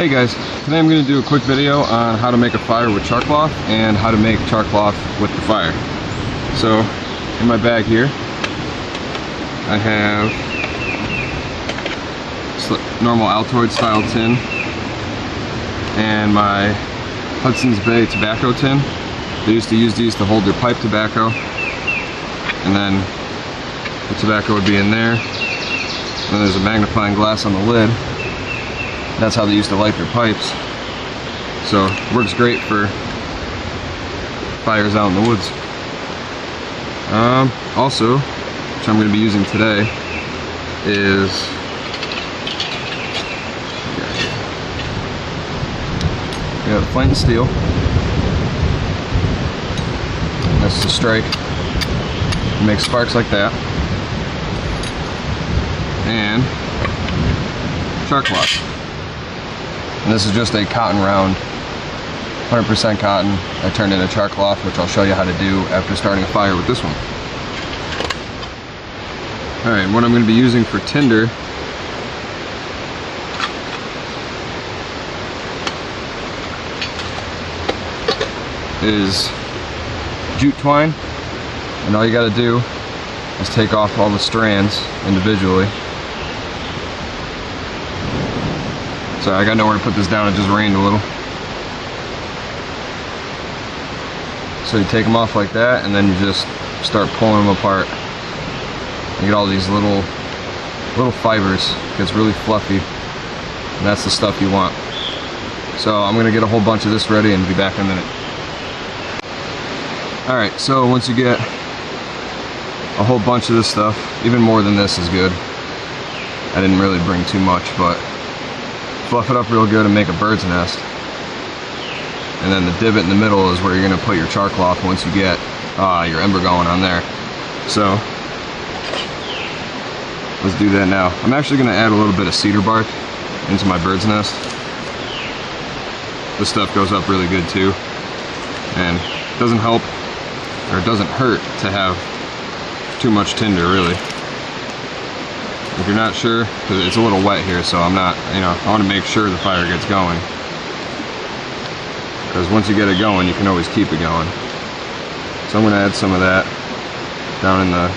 Hey guys, today I'm going to do a quick video on how to make a fire with charcloth and how to make charcloth with the fire. So in my bag here I have normal Altoid style tin and my Hudson's Bay tobacco tin. They used to use these to hold their pipe tobacco, and then the tobacco would be in there. And then there's a magnifying glass on the lid. That's how they used to light their pipes. So it works great for fires out in the woods. Also, which I'm going to be using today, is we got flint and steel. That's the strike. Make sparks like that. And charcloth. And this is just a cotton round, 100% cotton. I turned into charcloth, which I'll show you how to do after starting a fire with this one. Alright, and what I'm going to be using for tinder is jute twine. And all you got to do is take off all the strands individually. Sorry, I got nowhere to put this down, it just rained a little. So you take them off like that, and then you just start pulling them apart. You get all these little fibers. It gets really fluffy, and that's the stuff you want. So I'm gonna get a whole bunch of this ready and be back in a minute. Alright, so once you get a whole bunch of this stuff, even more than this is good. I didn't really bring too much, but fluff it up real good and make a bird's nest. And then the divot in the middle is where you're going to put your charcloth once you get your ember going on there. So let's do that now. I'm actually going to add a little bit of cedar bark into my bird's nest. This stuff goes up really good too, and it doesn't help, or it doesn't hurt to have too much tinder, really. If you're not sure, because it's a little wet here, so I'm not, I want to make sure the fire gets going. Because once you get it going, you can always keep it going. So I'm going to add some of that down in the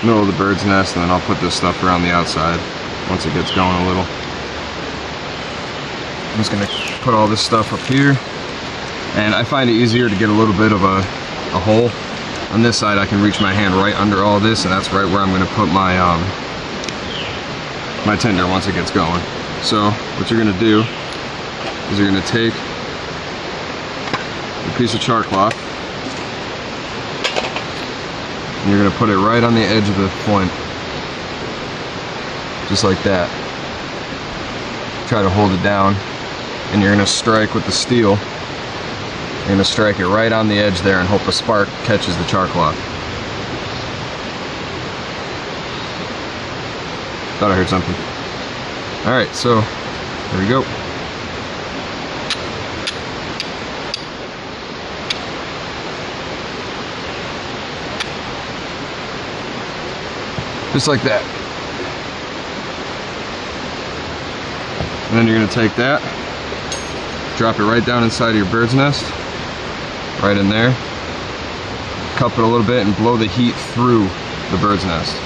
middle of the bird's nest, and then I'll put this stuff around the outside once it gets going a little. I'm just going to put all this stuff up here, and I find it easier to get a little bit of a hole. On this side, I can reach my hand right under all this, and that's right where I'm going to put my my tinder once it gets going. So what you're going to do is you're going to take a piece of charcloth and you're going to put it right on the edge of the flint, just like that. Try to hold it down, and you're going to strike with the steel. You're going to strike it right on the edge there and hope a spark catches the charcloth. Thought I heard something. Alright, so there we go. Just like that. And then you're going to take that, drop it right down inside of your bird's nest, right in there. Cup it a little bit and blow the heat through the bird's nest.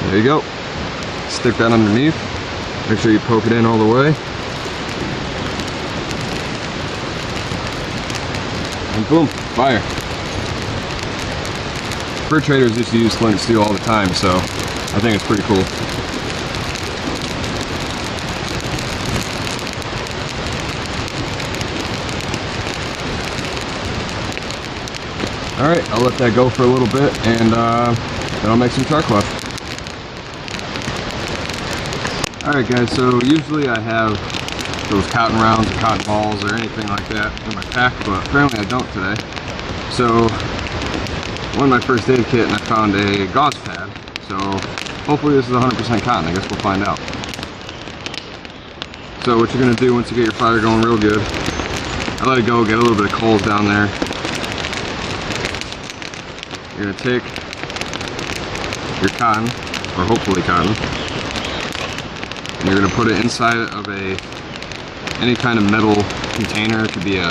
There you go. Stick that underneath. Make sure you poke it in all the way. And boom, fire. Fur traders used to use flint and steel all the time, so I think it's pretty cool. Alright, I'll let that go for a little bit, and then I'll make some charcloth. Alright guys, so usually I have those cotton rounds or cotton balls or anything like that in my pack, but apparently I don't today. So won my first aid kit and I found a gauze pad. So hopefully this is 100% cotton. I guess we'll find out. So what you're gonna do once you get your fire going real good, I let it go, get a little bit of coals down there. You're gonna take your cotton, or hopefully cotton, and you're gonna put it inside of any kind of metal container. It could be a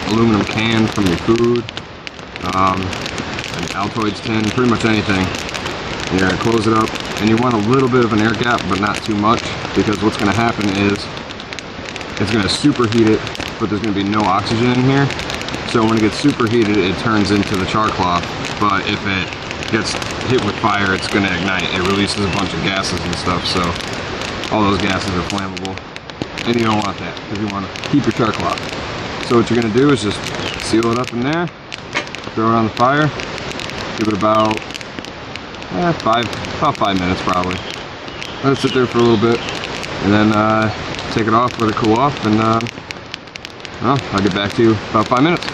aluminum can from your food, an Altoids tin, pretty much anything. And you're gonna close it up, and you want a little bit of an air gap, but not too much, because what's gonna happen is it's gonna superheat it, but there's gonna be no oxygen in here. So when it gets superheated, it turns into the charcloth. But if it gets hit with fire, it's gonna ignite. It releases a bunch of gases and stuff, so all those gases are flammable. And you don't want that, because you want to keep your charcloth. So what you're gonna do is just seal it up in there, throw it on the fire, give it about 5 minutes probably. Let it sit there for a little bit, and then take it off, let it cool off, and well, I'll get back to you in about 5 minutes.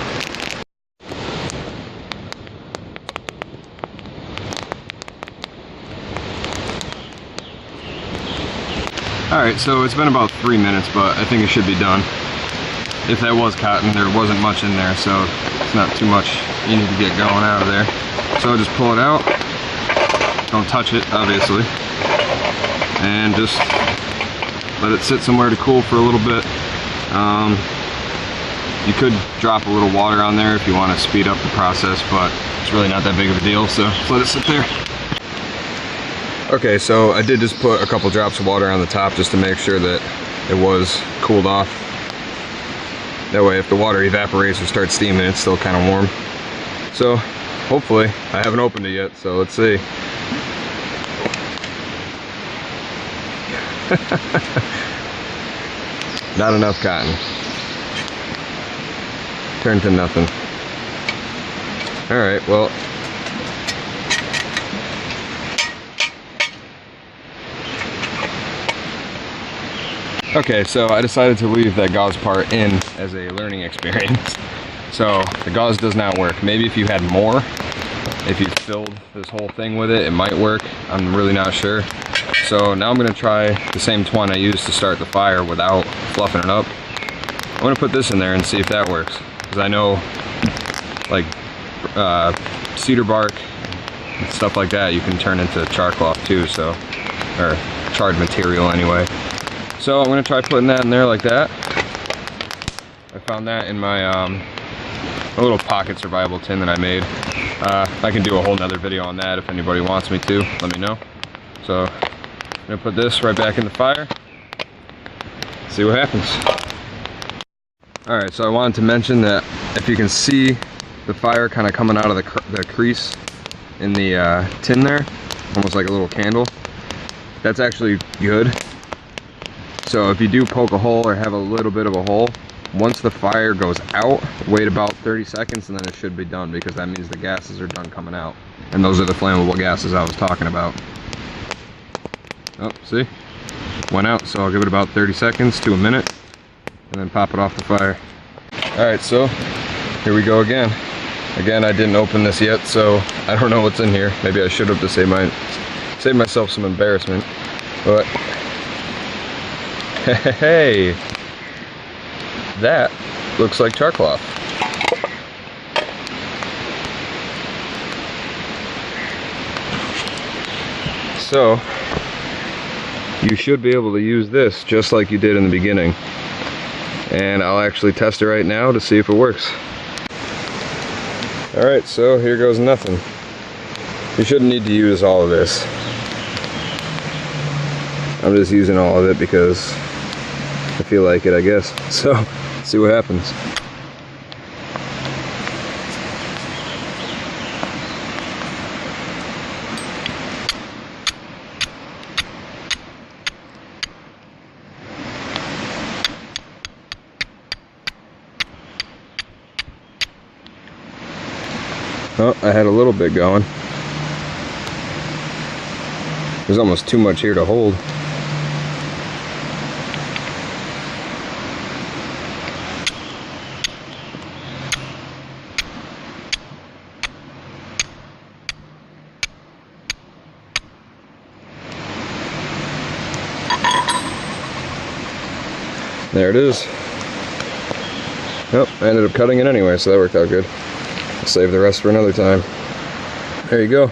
Alright, so it's been about 3 minutes, but I think it should be done. If that was cotton, there wasn't much in there, so it's not too much you need to get going out of there. So just pull it out. Don't touch it, obviously. And just let it sit somewhere to cool for a little bit. You could drop a little water on there if you want to speed up the process, but it's really not that big of a deal, so just let it sit there. Okay, so I did just put a couple drops of water on the top just to make sure that it was cooled off. That way if the water evaporates or starts steaming, it's still kind of warm. So hopefully, I haven't opened it yet, so let's see. Not enough cotton. Turned to nothing. Alright, well. Okay, so I decided to leave that gauze part in as a learning experience. So the gauze does not work. Maybe if you had more, if you filled this whole thing with it, it might work. I'm really not sure. So now I'm gonna try the same twine I used to start the fire without fluffing it up. I'm gonna put this in there and see if that works. Because I know, like, cedar bark and stuff like that, you can turn into charcloth too, so, or charred material anyway. So I'm gonna try putting that in there like that. I found that in my a little pocket survival tin that I made. I can do a whole nother video on that if anybody wants me to, let me know. So I'm gonna put this right back in the fire, see what happens. Alright, so I wanted to mention that if you can see the fire kind of coming out of the crease in the tin there, almost like a little candle, that's actually good. So if you do poke a hole or have a little bit of a hole, once the fire goes out, wait about 30 seconds and then it should be done, because that means the gases are done coming out. And those are the flammable gases I was talking about. Oh, see? Went out, so I'll give it about 30 seconds to a minute and then pop it off the fire. Alright, so here we go again. Again, I didn't open this yet, so I don't know what's in here. Maybe I should have to save myself some embarrassment. But hey, that looks like charcloth. So you should be able to use this just like you did in the beginning. And I'll actually test it right now to see if it works. Alright, so here goes nothing. You shouldn't need to use all of this. I'm just using all of it because I feel like it, I guess. So, let's see what happens. Oh, I had a little bit going. There's almost too much here to hold. There it is. Yep, I ended up cutting it anyway, so that worked out good. I'll save the rest for another time. There you go.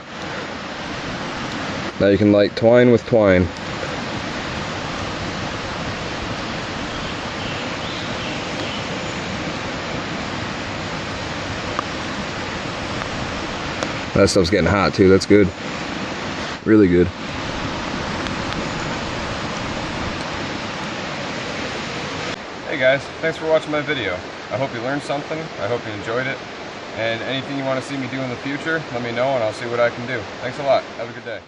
Now you can light twine with twine. That stuff's getting hot too, that's good. Really good. Hey guys, thanks for watching my video. I hope you learned something, I hope you enjoyed it. And anything you want to see me do in the future, let me know and I'll see what I can do. Thanks a lot, have a good day.